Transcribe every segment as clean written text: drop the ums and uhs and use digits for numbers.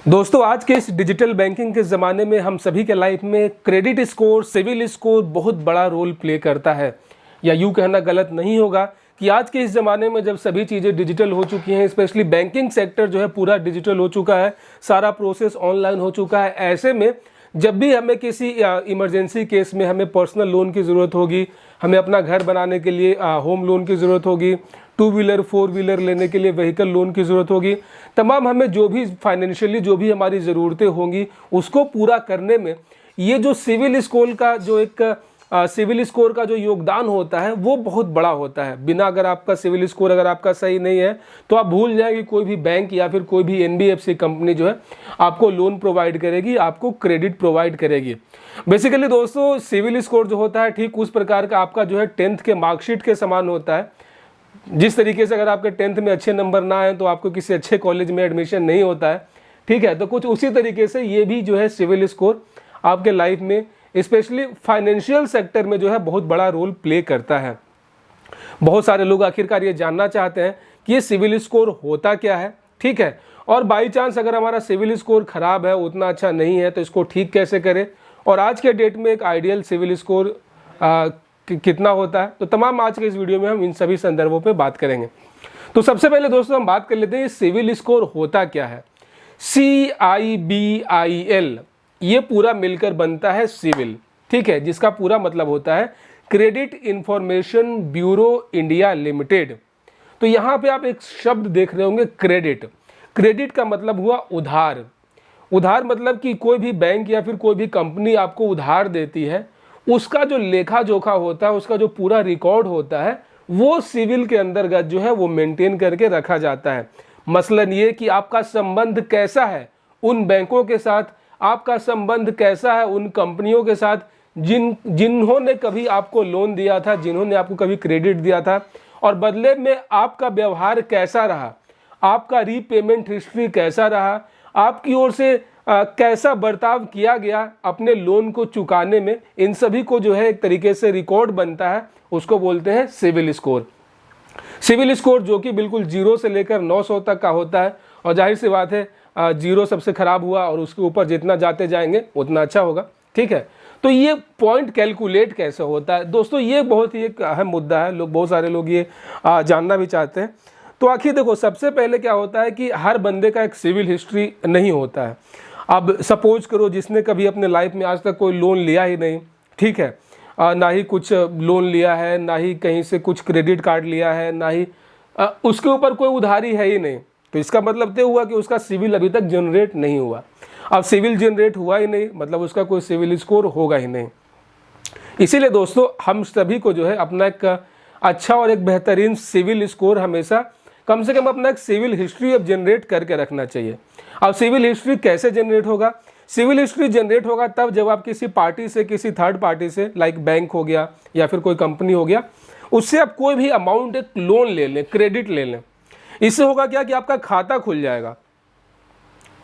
दोस्तों, आज के इस डिजिटल बैंकिंग के ज़माने में हम सभी के लाइफ में क्रेडिट स्कोर, सिविल स्कोर बहुत बड़ा रोल प्ले करता है। या यूँ कहना गलत नहीं होगा कि आज के इस ज़माने में जब सभी चीज़ें डिजिटल हो चुकी हैं, स्पेशली बैंकिंग सेक्टर जो है पूरा डिजिटल हो चुका है, सारा प्रोसेस ऑनलाइन हो चुका है। ऐसे में जब भी हमें किसी इमरजेंसी केस में हमें पर्सनल लोन की ज़रूरत होगी, हमें अपना घर बनाने के लिए होम लोन की ज़रूरत होगी, 2 व्हीलर 4 व्हीलर लेने के लिए व्हीकल लोन की ज़रूरत होगी, तमाम हमें जो भी फाइनेंशियली जो भी हमारी ज़रूरतें होंगी उसको पूरा करने में ये जो सिविल स्कोर का जो योगदान होता है वो बहुत बड़ा होता है। बिना अगर आपका सिविल स्कोर अगर आपका सही नहीं है तो आप भूल जाएंगे कोई भी बैंक या फिर कोई भी NBFC कंपनी जो है आपको लोन प्रोवाइड करेगी, आपको क्रेडिट प्रोवाइड करेगी। बेसिकली दोस्तों, सिविल स्कोर जो होता है ठीक उस प्रकार का आपका जो है 10th के मार्कशीट के समान होता है। जिस तरीके से अगर आपके 10th में अच्छे नंबर ना आए तो आपको किसी अच्छे कॉलेज में एडमिशन नहीं होता है, ठीक है। तो कुछ उसी तरीके से ये भी जो है सिविल स्कोर आपके लाइफ में स्पेशली फाइनेंशियल सेक्टर में जो है बहुत बड़ा रोल प्ले करता है। बहुत सारे लोग आखिरकार ये जानना चाहते हैं कि ये सिविल स्कोर होता क्या है, ठीक है। और बाई चांस अगर हमारा सिविल स्कोर खराब है, उतना अच्छा नहीं है, तो इसको ठीक कैसे करें, और आज के डेट में एक आइडियल सिविल स्कोर कितना होता है। तो तमाम आज के इस वीडियो में हम इन सभी संदर्भों पे बात करेंगे। तो सबसे पहले दोस्तों हम बात कर लेते हैं सिविल स्कोर होता क्या है। CIBIL ये पूरा मिलकर बनता है सिविल, ठीक है, जिसका पूरा मतलब होता है credit information bureau India limited. तो यहाँ पे आप एक शब्द देख रहे होंगे क्रेडिट। क्रेडिट का मतलब हुआ उधार। उधार मतलब कि कोई भी बैंक या फिर कोई भी कंपनी आपको उधार देती है, उसका जो लेखा जोखा होता है, उसका जो पूरा रिकॉर्ड होता है वो सिविल के अंतर्गत जो है वो मेंटेन करके रखा जाता है। मसलन ये कि आपका संबंध कैसा है उन बैंकों के साथ, आपका संबंध कैसा है उन कंपनियों के साथ जिन्होंने कभी आपको लोन दिया था, जिन्होंने आपको कभी क्रेडिट दिया था, और बदले में आपका व्यवहार कैसा रहा, आपका रीपेमेंट हिस्ट्री कैसा रहा, आपकी ओर से कैसा बर्ताव किया गया अपने लोन को चुकाने में। इन सभी को जो है एक तरीके से रिकॉर्ड बनता है, उसको बोलते हैं सिविल स्कोर। सिविल स्कोर जो कि बिल्कुल 0 से लेकर 900 तक का होता है, और जाहिर सी बात है 0 सबसे खराब हुआ और उसके ऊपर जितना जाते जाएंगे उतना अच्छा होगा, ठीक है। तो ये पॉइंट कैलकुलेट कैसे होता है दोस्तों, ये बहुत ही एक अहम मुद्दा है। बहुत सारे लोग ये जानना भी चाहते हैं। तो आखिर देखो, सबसे पहले क्या होता है कि हर बंदे का एक सिविल हिस्ट्री नहीं होता है। अब सपोज करो जिसने कभी अपने लाइफ में आज तक कोई लोन लिया ही नहीं, ठीक है, ना ही कुछ लोन लिया है, ना ही कहीं से कुछ क्रेडिट कार्ड लिया है, ना ही उसके ऊपर कोई उधारी है ही नहीं, तो इसका मतलब तो हुआ कि उसका सिविल अभी तक जनरेट नहीं हुआ। अब सिविल जनरेट हुआ ही नहीं मतलब उसका कोई सिविल स्कोर होगा ही नहीं। इसीलिए दोस्तों हम सभी को जो है अपना एक अच्छा और एक बेहतरीन सिविल स्कोर हमेशा कम से कम अपना एक सिविल हिस्ट्री अब जनरेट करके रखना चाहिए। अब सिविल हिस्ट्री कैसे जनरेट होगा? सिविल हिस्ट्री जनरेट होगा तब जब आप किसी पार्टी से, किसी थर्ड पार्टी से, लाइक बैंक हो गया या फिर कोई कंपनी हो गया, उससे आप कोई भी अमाउंट एक लोन ले लें, क्रेडिट ले लें। इससे होगा क्या कि आपका खाता खुल जाएगा।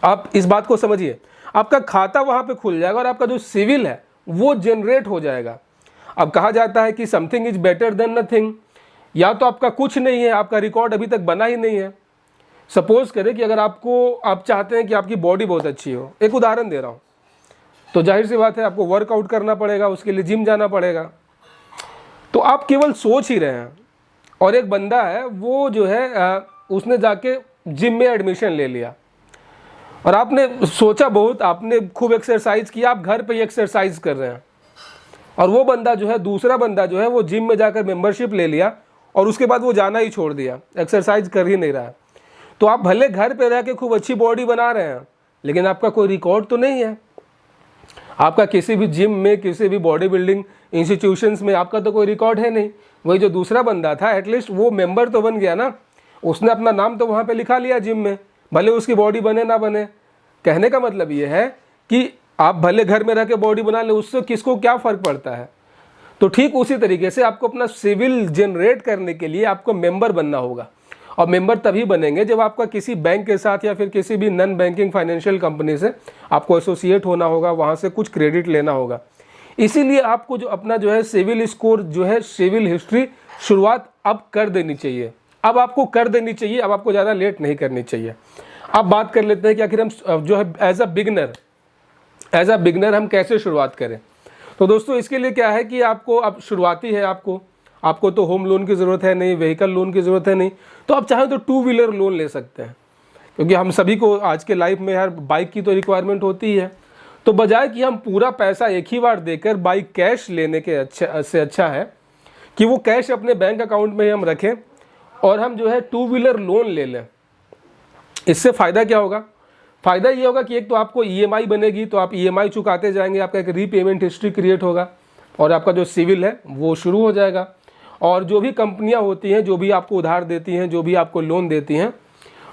आप इस बात को समझिए, आपका खाता वहां पे खुल जाएगा और आपका जो सिविल है वो जनरेट हो जाएगा। अब कहा जाता है कि something is better than nothing. या तो आपका कुछ नहीं है, आपका रिकॉर्ड अभी तक बना ही नहीं है। सपोज करें कि अगर आप चाहते हैं कि आपकी बॉडी बहुत अच्छी हो, एक उदाहरण दे रहा हूँ, तो जाहिर सी बात है आपको वर्कआउट करना पड़ेगा, उसके लिए जिम जाना पड़ेगा। तो आप केवल सोच ही रहे हैं, और एक बंदा है वो जो है उसने जाके जिम में एडमिशन ले लिया, और आपने सोचा बहुत, आपने खूब एक्सरसाइज किया, आप घर पे ही एक्सरसाइज कर रहे हैं, और वो बंदा जो है, दूसरा बंदा जो है वो जिम में जाकर मेंबरशिप ले लिया और उसके बाद वो जाना ही छोड़ दिया, एक्सरसाइज कर ही नहीं रहा है। तो आप भले घर पे रह के खूब अच्छी बॉडी बना रहे हैं, लेकिन आपका कोई रिकॉर्ड तो नहीं है। आपका किसी भी जिम में, किसी भी बॉडी बिल्डिंग इंस्टीट्यूशंस में आपका तो कोई रिकॉर्ड है नहीं। वही जो दूसरा बंदा था एटलीस्ट वो मेंबर तो बन गया ना, उसने अपना नाम तो वहाँ पे लिखा लिया जिम में, भले उसकी बॉडी बने ना बने। कहने का मतलब ये है कि आप भले घर में रह के बॉडी बना ले, उससे किसको क्या फ़र्क पड़ता है। तो ठीक उसी तरीके से आपको अपना सिविल जनरेट करने के लिए आपको मेंबर बनना होगा, और मेंबर तभी बनेंगे जब आपका किसी बैंक के साथ या फिर किसी भी नॉन बैंकिंग फाइनेंशियल कंपनी से आपको एसोसिएट होना होगा, वहाँ से कुछ क्रेडिट लेना होगा। इसीलिए आपको जो अपना जो है सिविल स्कोर जो है, सिविल हिस्ट्री शुरुआत अब कर देनी चाहिए। अब आपको कर देनी चाहिए, अब आपको ज़्यादा लेट नहीं करनी चाहिए। अब बात कर लेते हैं कि आखिर हम जो है एज अ बिगनर हम कैसे शुरुआत करें। तो दोस्तों इसके लिए क्या है कि आपको अब शुरुआती है, आपको तो होम लोन की ज़रूरत है नहीं, व्हीकल लोन की ज़रूरत है नहीं, तो आप चाहें तो 2 व्हीलर लोन ले सकते हैं, क्योंकि हम सभी को आज के लाइफ में यार बाइक की तो रिक्वायरमेंट होती ही है। तो बजाय कि हम पूरा पैसा एक ही बार देकर बाइक कैश लेने के अच्छा है कि वो कैश अपने बैंक अकाउंट में ही हम रखें और हम जो है 2 व्हीलर लोन ले लें। इससे फ़ायदा क्या होगा? फ़ायदा ये होगा कि एक तो आपको ईएमआई बनेगी, तो आप ईएमआई चुकाते जाएंगे, आपका एक रीपेमेंट हिस्ट्री क्रिएट होगा और आपका जो सिविल है वो शुरू हो जाएगा। और जो भी कंपनियां होती हैं, जो भी आपको उधार देती हैं, जो भी आपको लोन देती हैं,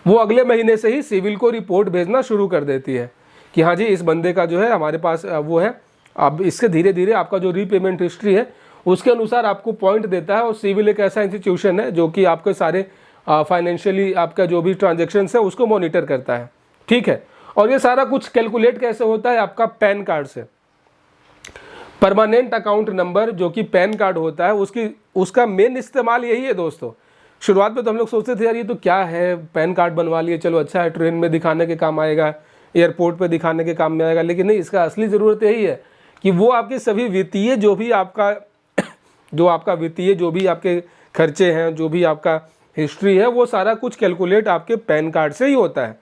वो अगले महीने से ही सिविल को रिपोर्ट भेजना शुरू कर देती है कि हाँ जी इस बंदे का जो है हमारे पास वो है। अब इसके धीरे धीरे आपका जो रीपेमेंट हिस्ट्री है उसके अनुसार आपको पॉइंट देता है। और सिविल एक ऐसा इंस्टीट्यूशन है जो कि आपके सारे फाइनेंशियली आपका जो भी ट्रांजेक्शन्स है उसको मॉनिटर करता है, ठीक है। और ये सारा कुछ कैलकुलेट कैसे होता है? आपका पैन कार्ड से। परमानेंट अकाउंट नंबर जो कि पैन कार्ड होता है उसका मेन इस्तेमाल यही है दोस्तों। शुरुआत में तो हम लोग सोचते थे यार ये तो क्या है, पैन कार्ड बनवा लिए, चलो अच्छा है, ट्रेन में दिखाने के काम आएगा, एयरपोर्ट पे दिखाने के काम में आएगा, लेकिन नहीं, इसका असली ज़रूरत यही है कि वो आपके सभी वित्तीय जो भी आपके खर्चे हैं, जो भी आपका हिस्ट्री है, वो सारा कुछ कैलकुलेट आपके पैन कार्ड से ही होता है,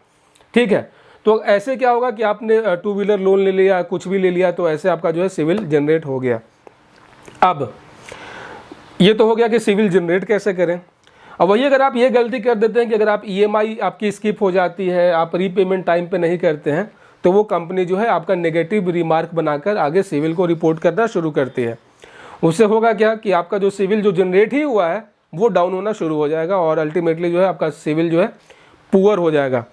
ठीक है। तो ऐसे क्या होगा कि आपने 2 व्हीलर लोन ले लिया, कुछ भी ले लिया, तो ऐसे आपका जो है सिविल जनरेट हो गया। अब ये तो हो गया कि सिविल जनरेट कैसे करें। अब वही अगर आप ये गलती कर देते हैं कि अगर आप ईएमआई आपकी स्किप हो जाती है, आप रीपेमेंट टाइम पे नहीं करते हैं, तो वो कंपनी जो है आपका नेगेटिव रिमार्क बनाकर आगे सिविल को रिपोर्ट करना शुरू करती है। उससे होगा क्या कि आपका जो सिविल जो जनरेट ही हुआ है वो डाउन होना शुरू हो जाएगा और अल्टीमेटली जो है आपका सिविल जो है पुअर हो जाएगा।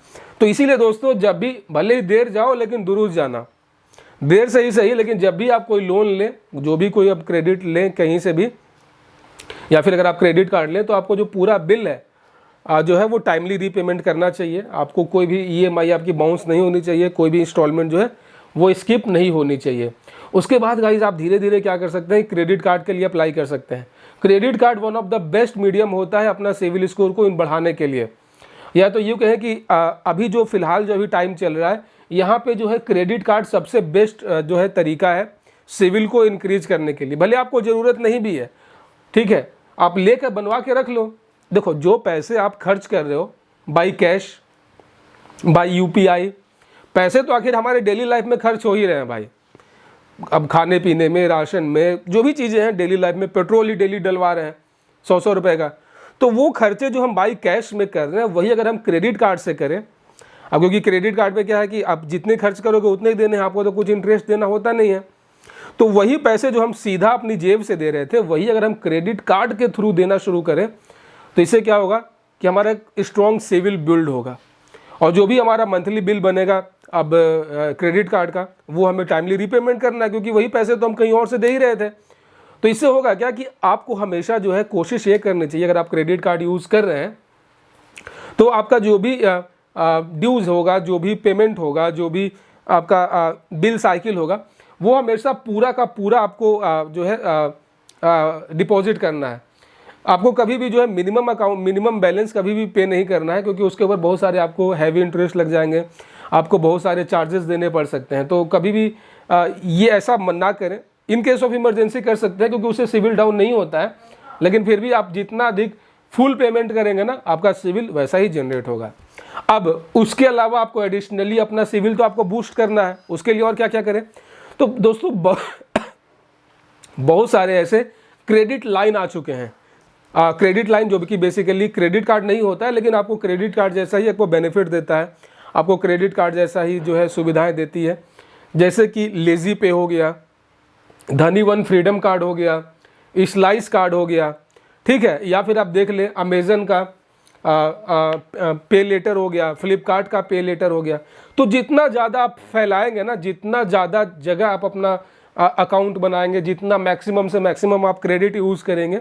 तो इसीलिए दोस्तों जब भी, भले ही देर जाओ लेकिन दुरुस्त जाना, देर से ही सही, लेकिन जब भी आप कोई लोन लें, जो भी कोई आप क्रेडिट लें कहीं से भी, या फिर अगर आप क्रेडिट कार्ड लें, तो आपको जो पूरा बिल है जो है वो टाइमली रीपेमेंट करना चाहिए। आपको कोई भी ईएमआई आपकी बाउंस नहीं होनी चाहिए, कोई भी इंस्टॉलमेंट जो है वो स्किप नहीं होनी चाहिए। उसके बाद गाइज आप धीरे धीरे क्या कर सकते हैं, क्रेडिट कार्ड के लिए अप्लाई कर सकते हैं। Credit card one of the best medium होता है अपना सिविल स्कोर को बढ़ाने के लिए। या तो यूँ कहें कि अभी जो फिलहाल जो अभी टाइम चल रहा है, यहाँ पे जो है क्रेडिट कार्ड सबसे बेस्ट जो है तरीका है सिविल को इंक्रीज करने के लिए। भले आपको ज़रूरत नहीं भी है, ठीक है, आप लेकर बनवा के रख लो। देखो जो पैसे आप खर्च कर रहे हो बाई कैश, बाई यूपीआई, पैसे तो आखिर हमारे डेली लाइफ में खर्च हो ही रहे हैं भाई। अब खाने पीने में, राशन में, जो भी चीज़ें हैं डेली लाइफ में, पेट्रोल ही डेली डलवा रहे हैं 100 रुपए का। तो वो खर्चे जो हम बाई कैश में कर रहे हैं वही अगर हम क्रेडिट कार्ड से करें, अब क्योंकि क्रेडिट कार्ड पे क्या है कि आप जितने खर्च करोगे उतने ही देने हैं, आपको तो कुछ इंटरेस्ट देना होता नहीं है। तो वही पैसे जो हम सीधा अपनी जेब से दे रहे थे वही अगर हम क्रेडिट कार्ड के थ्रू देना शुरू करें, तो इससे क्या होगा कि हमारा स्ट्रॉन्ग सिविल बिल्ड होगा और जो भी हमारा मंथली बिल बनेगा अब क्रेडिट कार्ड का, वो हमें टाइमली रीपेमेंट करना है, क्योंकि वही पैसे तो हम कहीं और से दे ही रहे थे। तो इससे होगा क्या कि आपको हमेशा जो है कोशिश ये करनी चाहिए, अगर आप क्रेडिट कार्ड यूज़ कर रहे हैं तो आपका जो भी ड्यूज़ होगा, जो भी पेमेंट होगा, जो भी आपका बिल साइकिल होगा, वो हमेशा पूरा का पूरा आपको जो है डिपॉजिट करना है। आपको कभी भी जो है मिनिमम बैलेंस कभी भी पे नहीं करना है, क्योंकि उसके ऊपर बहुत सारे आपको हैवी इंटरेस्ट लग जाएंगे, आपको बहुत सारे चार्जेस देने पड़ सकते हैं। तो कभी भी ये ऐसा ना करें। इन केस ऑफ इमरजेंसी कर सकते हैं क्योंकि उससे सिविल डाउन नहीं होता है, लेकिन फिर भी आप जितना अधिक फुल पेमेंट करेंगे ना, आपका सिविल वैसा ही जनरेट होगा। अब उसके अलावा आपको एडिशनली अपना सिविल तो आपको बूस्ट करना है, उसके लिए और क्या क्या करें। तो दोस्तों बहुत सारे ऐसे क्रेडिट लाइन आ चुके हैं। क्रेडिट लाइन जो कि बेसिकली क्रेडिट कार्ड नहीं होता है, लेकिन आपको क्रेडिट कार्ड जैसा ही आपको बेनिफिट देता है, आपको क्रेडिट कार्ड जैसा ही जो है सुविधाएं देती है। जैसे कि लेजी पे हो गया, धनी वन फ्रीडम कार्ड हो गया, स्लाइस कार्ड हो गया, ठीक है, या फिर आप देख लें अमेजन का पे लेटर हो गया, फ्लिपकार्ट का पे लेटर हो गया। तो जितना ज़्यादा आप फैलाएंगे ना, जितना ज़्यादा जगह आप अपना अकाउंट बनाएंगे, जितना मैक्सिमम से मैक्सिमम आप क्रेडिट यूज़ करेंगे,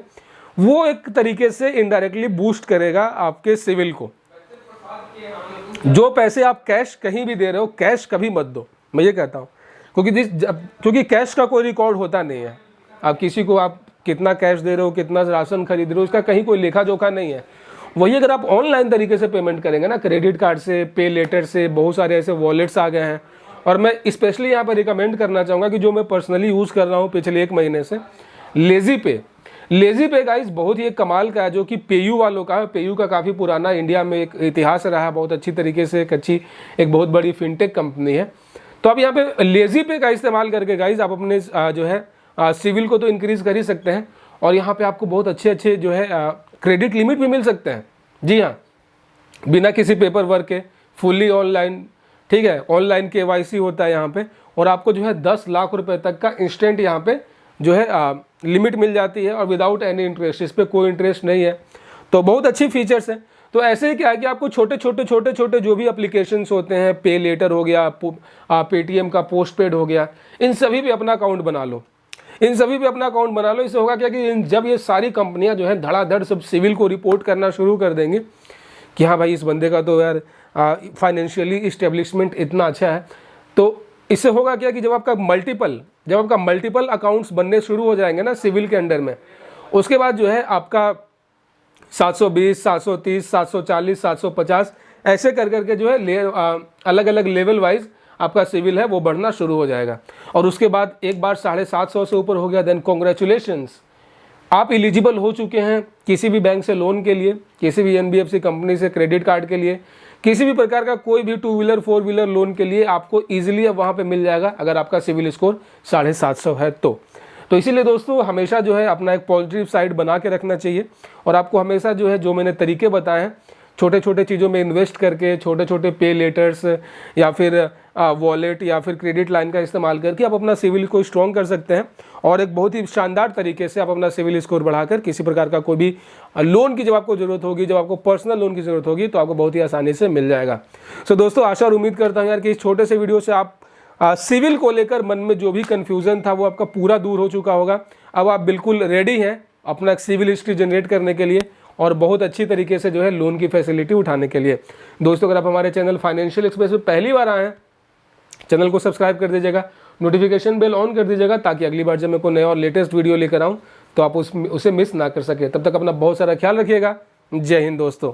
वो एक तरीके से इनडायरेक्टली बूस्ट करेगा आपके सिविल को। जो पैसे आप कैश कहीं भी दे रहे हो, कैश कभी मत दो, मैं ये कहता हूँ, क्योंकि कैश का कोई रिकॉर्ड होता नहीं है। आप किसी को आप कितना कैश दे रहे हो, कितना राशन खरीद रहे हो, उसका कहीं कोई लेखा जोखा नहीं है। वही अगर आप ऑनलाइन तरीके से पेमेंट करेंगे ना, क्रेडिट कार्ड से, पे लेटर से, बहुत सारे ऐसे वॉलेट्स आ गए हैं। और मैं स्पेशली यहाँ पर रिकमेंड करना चाहूँगा कि जो मैं पर्सनली यूज़ कर रहा हूँ पिछले 1 महीने से, लेज़ी पे गाइस बहुत ही एक कमाल का है, जो कि पेयू वालों का है। पेयू का काफ़ी पुराना इंडिया में एक इतिहास रहा है, बहुत अच्छी तरीके से एक बहुत बड़ी फिनटेक कंपनी है। तो अब यहाँ पे लेज़ी पे का इस्तेमाल करके गाइस आप अपने जो है सिविल को तो इंक्रीज़ कर ही सकते हैं, और यहाँ पे आपको बहुत अच्छे जो है क्रेडिट लिमिट भी मिल सकते हैं। जी हाँ, बिना किसी पेपर वर्क के, फुल्ली ऑनलाइन, ठीक है, ऑनलाइन KYC होता है यहाँ पे, और आपको जो है 10 लाख रुपए तक का इंस्टेंट यहाँ पे जो है लिमिट मिल जाती है, और विदाउट एनी इंटरेस्ट, इस पर कोई इंटरेस्ट नहीं है। तो बहुत अच्छी फीचर्स हैं। तो ऐसे ही क्या है कि आपको छोटे छोटे जो भी एप्लीकेशंस होते हैं, पे लेटर हो गया, पेटीएम का पोस्ट पेड हो गया, इन सभी पे अपना अकाउंट बना लो, इससे होगा क्या कि जब ये सारी कंपनियां जो है धड़ाधड़ सब सिविल को रिपोर्ट करना शुरू कर देंगे कि हाँ भाई इस बंदे का तो यार फाइनेंशियली इस्टेब्लिशमेंट इतना अच्छा है, तो इससे होगा क्या कि जब आपका मल्टीपल अकाउंट्स बनने शुरू हो जाएंगे ना सिविल के अंडर में, उसके बाद जो है आपका 720, 730, 740, 750 ऐसे करके जो है अलग अलग लेवल वाइज आपका सिविल है वो बढ़ना शुरू हो जाएगा। और उसके बाद एक बार 750 से ऊपर हो गया, देन कॉन्ग्रेचुलेशंस, आप एलिजिबल हो चुके हैं किसी भी बैंक से लोन के लिए, किसी भी NBFC कंपनी से क्रेडिट कार्ड के लिए, किसी भी प्रकार का कोई भी 2 व्हीलर 4 व्हीलर लोन के लिए आपको ईजिली अब वहाँ पे मिल जाएगा अगर आपका सिविल स्कोर 750 है तो इसीलिए दोस्तों हमेशा जो है अपना एक पॉजिटिव साइड बना के रखना चाहिए, और आपको हमेशा जो है जो मैंने तरीके बताए हैं, छोटे चीज़ों में इन्वेस्ट करके, छोटे पे लेटर्स या फिर वॉलेट या फिर क्रेडिट लाइन का इस्तेमाल करके आप अपना सिविल को स्ट्रॉन्ग कर सकते हैं, और एक बहुत ही शानदार तरीके से आप अपना सिविल स्कोर बढ़ाकर किसी प्रकार का कोई भी लोन की जब आपको ज़रूरत होगी, जब आपको पर्सनल लोन की ज़रूरत होगी, तो आपको बहुत ही आसानी से मिल जाएगा। सो दोस्तों आशा और उम्मीद करता हूँ यार कि इस छोटे से वीडियो से आप सिविल को लेकर मन में जो भी कन्फ्यूज़न था वो आपका पूरा दूर हो चुका होगा। अब आप बिल्कुल रेडी हैं अपना सिविल हिस्ट्री जनरेट करने के लिए, और बहुत अच्छी तरीके से जो है लोन की फैसिलिटी उठाने के लिए। दोस्तों अगर आप हमारे चैनल फाइनेंशियल एक्सप्रेस में पहली बार आए हैं, चैनल को सब्सक्राइब कर दीजिएगा, नोटिफिकेशन बेल ऑन कर दीजिएगा, ताकि अगली बार जब मैं कोई नया और लेटेस्ट वीडियो लेकर आऊँ तो आप उसे मिस ना कर सके। तब तक अपना बहुत सारा ख्याल रखिएगा। जय हिंद दोस्तों।